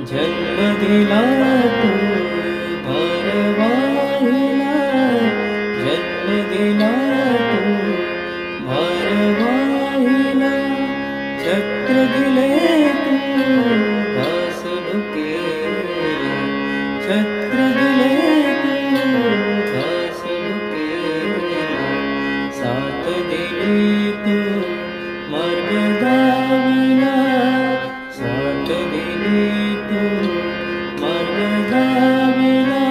जन्म दिला तू भारवाहीला, जन्म दिला तू भारवाहीला, छत्र दिले तू घासबुकेला, छत्र दिले तू घासबुकेला, साथ दिली तू मार्ग दाविला, साथ दिली तू मार्ग दाविला,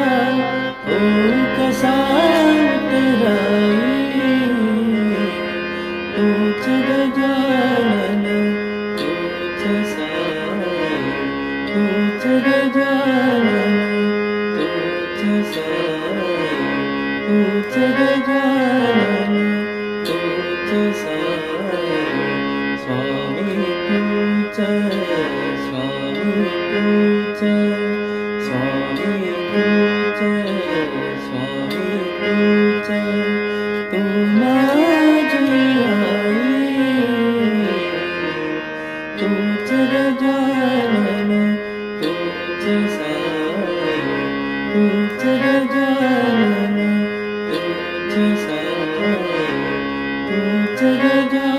हो कसा उतराई तूच गजानन तूच साई, तूच गजानन तूच साई, तूच गजानन तूच साई, स्वामी तूच, स्वामी तूच, स्वामी तूच, स्वामी तूच, तू माझी आई, तूच गजानन तूच साई, तूच गजानन तूच साई, तूच गजानन